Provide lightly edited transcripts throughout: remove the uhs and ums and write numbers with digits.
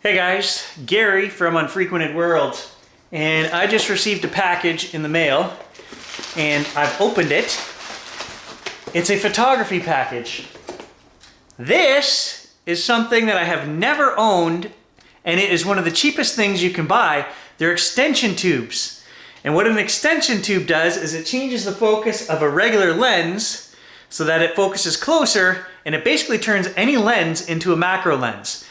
Hey guys, Gary from Unfrequented World, and I just received a package in the mail and I've opened it. It's a photography package. This is something that I have never owned, and it is one of the cheapest things you can buy. They're extension tubes. And what an extension tube does is it changes the focus of a regular lens so that it focuses closer, and it basically turns any lens into a macro lens.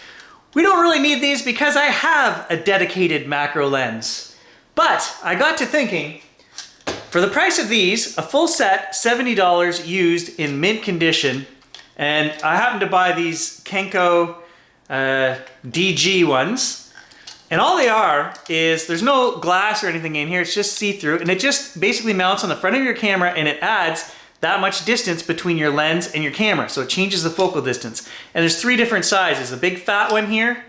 We don't really need these because I have a dedicated macro lens. But I got to thinking, for the price of these, a full set, $70 used in mint condition, and I happen to buy these Kenko DG ones, and all they are is, there's no glass or anything in here, it's just see-through, and it just basically mounts on the front of your camera and it adds that much distance between your lens and your camera, so it changes the focal distance. And there's three different sizes. A big fat one here,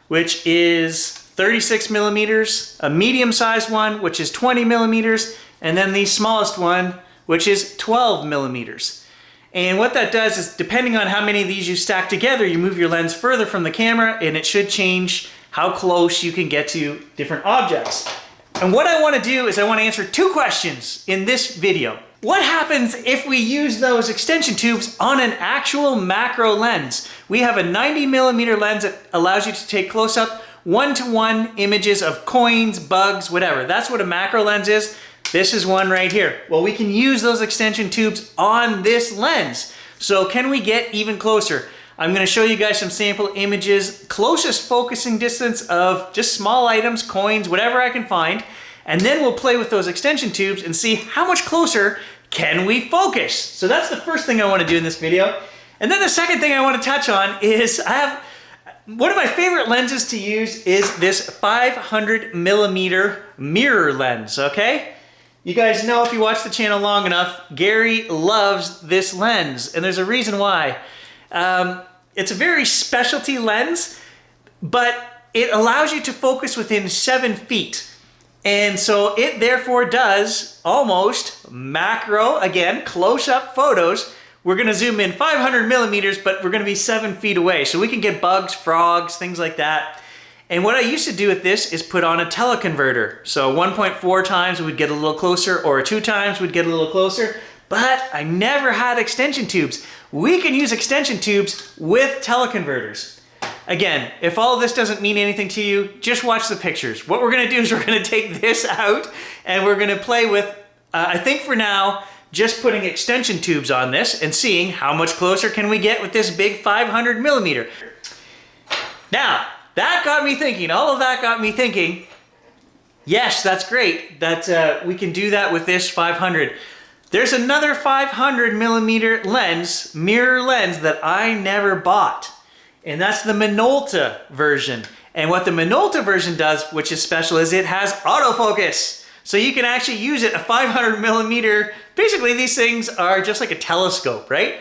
which is 36 millimeters, a medium-sized one, which is 20 millimeters, and then the smallest one, which is 12 millimeters. And what that does is, depending on how many of these you stack together, you move your lens further from the camera, and it should change how close you can get to different objects. And what I want to do is I want to answer two questions in this video. What happens if we use those extension tubes on an actual macro lens? We have a 90 millimeter lens that allows you to take close-up one-to-one images of coins, bugs, whatever. That's what a macro lens is. This is one right here. Well, we can use those extension tubes on this lens. So can we get even closer? I'm going to show you guys some sample images, closest focusing distance of just small items, coins, whatever I can find. And then we'll play with those extension tubes and see how much closer can we focus. So that's the first thing I want to do in this video. And then the second thing I want to touch on is one of my favorite lenses to use is this 500 millimeter mirror lens, okay? You guys know, if you watch the channel long enough, Gary loves this lens, and there's a reason why. It's a very specialty lens, but it allows you to focus within 7 feet. And so it therefore does almost macro, again, close-up photos. We're gonna zoom in 500 millimeters, but we're gonna be 7 feet away. So we can get bugs, frogs, things like that. And what I used to do with this is put on a teleconverter. So 1.4 times we'd get a little closer, or 2 times we'd get a little closer, but I never had extension tubes. We can use extension tubes with teleconverters. Again, if all of this doesn't mean anything to you, just watch the pictures. What we're gonna do is we're gonna take this out and we're gonna play with, I think for now, just putting extension tubes on this and seeing how much closer can we get with this big 500 millimeter. Now, that got me thinking, all of that got me thinking, yes, that's great that we can do that with this 500. There's another 500 millimeter lens, mirror lens, that I never bought. And that's the Minolta version. And what the Minolta version does, which is special, is it has autofocus. So you can actually use it, a 500 millimeter, basically these things are just like a telescope, right?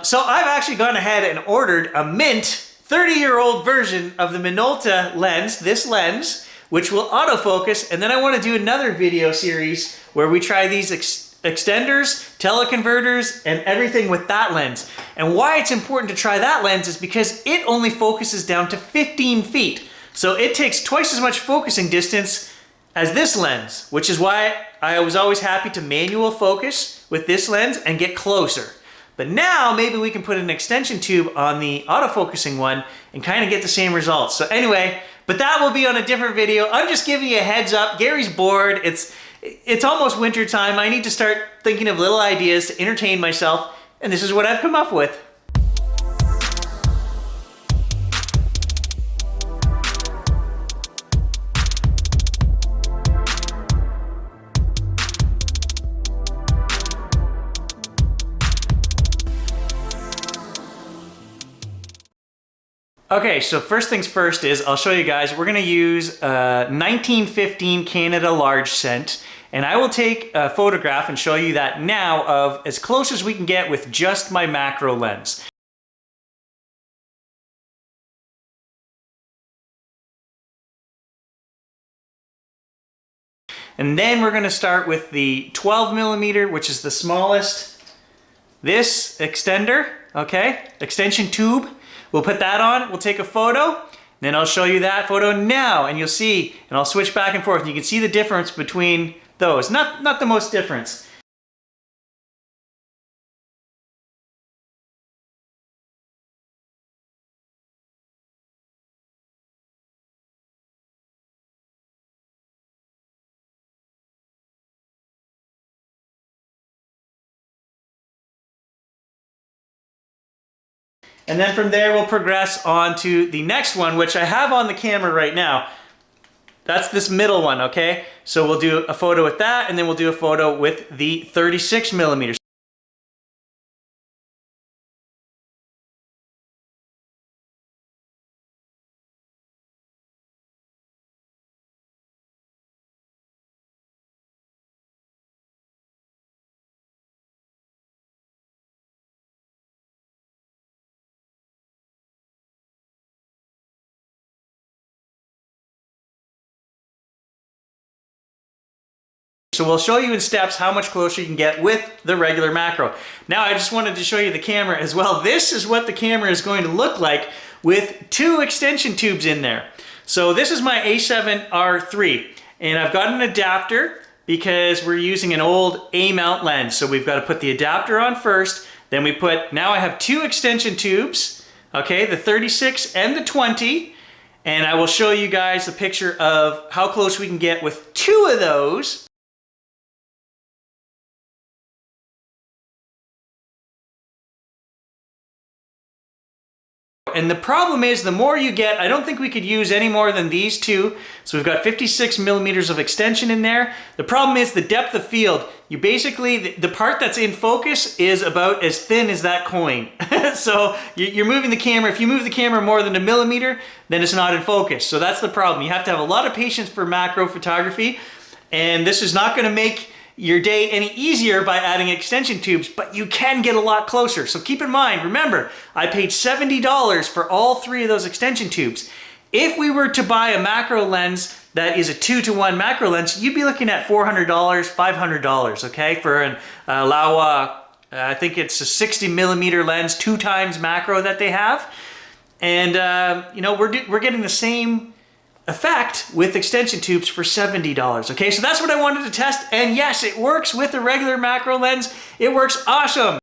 So I've actually gone ahead and ordered a mint 30-year-old version of the Minolta lens, this lens, which will autofocus. And then I want to do another video series where we try these extenders, teleconverters, and everything with that lens. And why it's important to try that lens is because it only focuses down to 15 feet. So it takes twice as much focusing distance as this lens, which is why I was always happy to manual focus with this lens and get closer. But now maybe we can put an extension tube on the autofocusing one and kind of get the same results. So anyway, but that will be on a different video. I'm just giving you a heads up. Gary's bored. It's almost winter time. I need to start thinking of little ideas to entertain myself, and this is what I've come up with. Okay, so first things first is I'll show you guys, we're gonna use 1915 Canada large scent, and I will take a photograph and show you that now of as close as we can get with just my macro lens. And then we're gonna start with the 12 millimeter, which is the smallest. This extender, okay, extension tube. We'll put that on, we'll take a photo, Then I'll show you that photo now, and you'll see, and I'll switch back and forth, and you can see the difference between those. Not the most difference. And then from there, we'll progress on to the next one, which I have on the camera right now. That's this middle one, okay? So we'll do a photo with that, and then we'll do a photo with the 36 millimeters. So we'll show you in steps how much closer you can get with the regular macro. Now I just wanted to show you the camera as well. This is what the camera is going to look like with 2 extension tubes in there. So this is my A7R3, and I've got an adapter because we're using an old A-mount lens. So we've got to put the adapter on first, then now I have 2 extension tubes, okay, the 36 and the 20, and I will show you guys a picture of how close we can get with 2 of those. And the problem is, the more you get, I don't think we could use any more than these 2. So we've got 56 millimeters of extension in there. The problem is the depth of field. You basically, the part that's in focus is about as thin as that coin. So you're moving the camera. If you move the camera more than 1 millimeter, then it's not in focus. So that's the problem. You have to have a lot of patience for macro photography. And this is not going to make your day any easier by adding extension tubes, but you can get a lot closer. So keep in mind, remember, I paid $70 for all 3 of those extension tubes. If we were to buy a macro lens that is a 2-to-1 macro lens, you'd be looking at $400, $500, okay? For an Laowa, I think it's a 60 millimeter lens, 2 times macro that they have. And you know, we're getting the same effect with extension tubes for $70. Okay, so that's what I wanted to test, and yes, it works with a regular macro lens. It works awesome.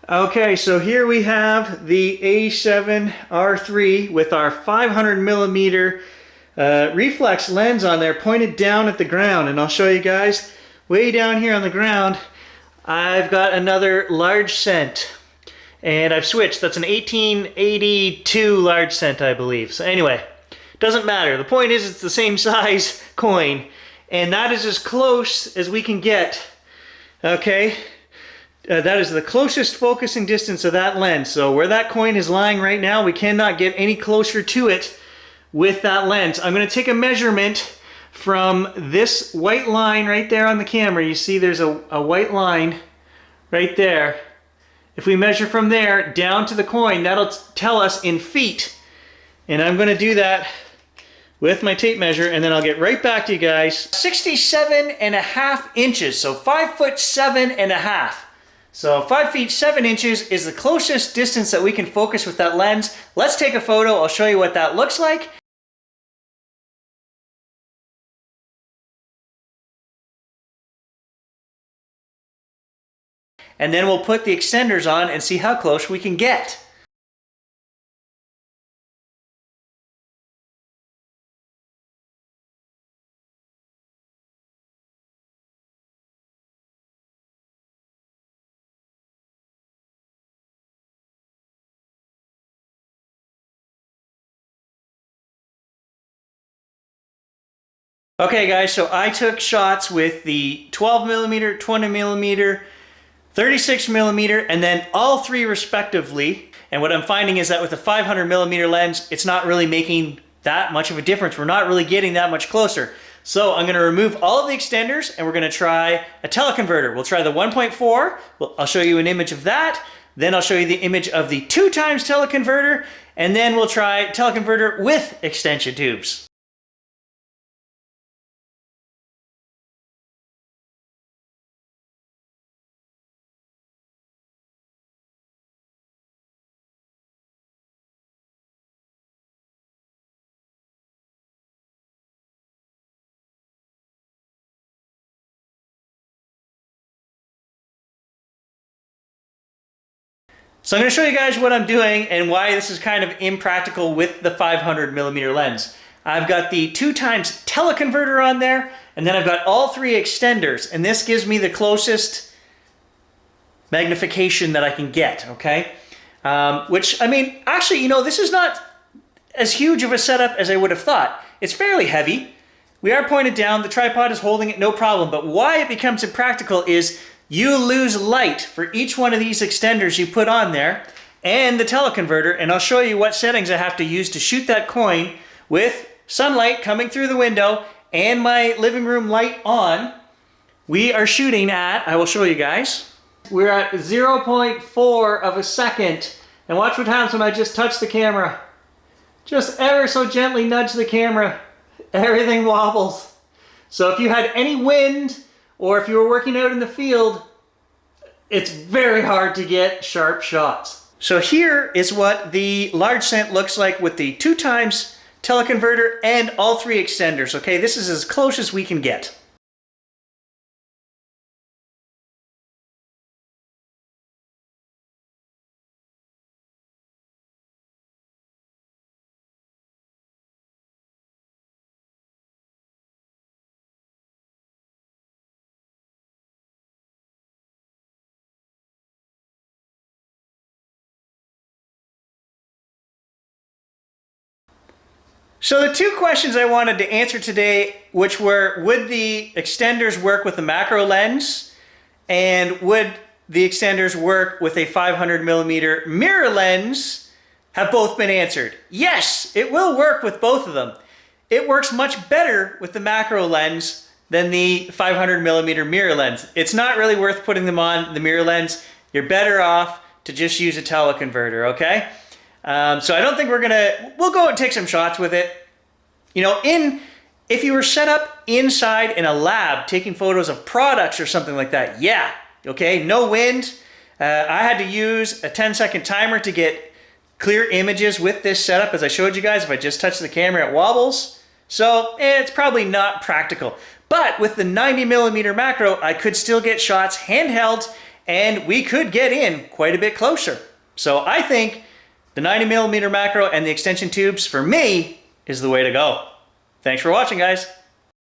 Okay, so here we have the A7R3 with our 500 millimeter reflex lens on there pointed down at the ground. And I'll show you guys, way down here on the ground, I've got another large cent. And I've switched, that's an 1882 large cent, I believe. So anyway, doesn't matter. The point is, it's the same size coin. And that is as close as we can get, okay? That is the closest focusing distance of that lens. So where that coin is lying right now, we cannot get any closer to it with that lens. I'm going to take a measurement from this white line right there on the camera. You see there's a white line right there. If we measure from there down to the coin, that'll tell us in feet. And I'm going to do that with my tape measure, and then I'll get right back to you guys. 67.5 inches, so 5'7.5". So 5 feet 7 inches is the closest distance that we can focus with that lens. Let's take a photo. I'll show you what that looks like. And then we'll put the extenders on and see how close we can get. Okay guys, so I took shots with the 12 millimeter, 20 millimeter, 36 millimeter, and then all 3 respectively. And what I'm finding is that with the 500 millimeter lens, it's not really making that much of a difference. We're not really getting that much closer. So I'm gonna remove all of the extenders and we're gonna try a teleconverter. We'll try the 1.4, I'll show you an image of that. Then I'll show you the image of the 2 times teleconverter, and then we'll try teleconverter with extension tubes. So I'm going to show you guys what I'm doing and why this is kind of impractical with the 500mm lens. I've got the 2 times teleconverter on there, and then I've got all 3 extenders, and this gives me the closest magnification that I can get, okay? Which, I mean, actually, you know, this is not as huge of a setup as I would have thought. It's fairly heavy. We are pointed down, the tripod is holding it, no problem, but why it becomes impractical is you lose light for each one of these extenders you put on there and the teleconverter, and I'll show you what settings I have to use to shoot that coin with sunlight coming through the window and my living room light on. We are shooting at, I will show you guys, we're at 0.4 of a second, and watch what happens when I just touch the camera. Just ever so gently nudge the camera, everything wobbles. So if you had any wind, or if you were working out in the field, it's very hard to get sharp shots. So here is what the large scent looks like with the 2 times teleconverter and all 3 extenders, okay? This is as close as we can get. So the 2 questions I wanted to answer today, which were, would the extenders work with the macro lens? And would the extenders work with a 500mm mirror lens? Have both been answered. Yes, it will work with both of them. It works much better with the macro lens than the 500mm mirror lens. It's not really worth putting them on the mirror lens. You're better off to just use a teleconverter, okay? So I don't think we'll go and take some shots with it. You know, if you were set up inside in a lab taking photos of products or something like that, yeah, okay, no wind. I had to use a 10-second timer to get clear images with this setup. As I showed you guys, if I just touch the camera, it wobbles. So it's probably not practical. But with the 90mm macro, I could still get shots handheld, and we could get in quite a bit closer. So I think the 90mm macro and the extension tubes, for me, is the way to go. Thanks for watching, guys.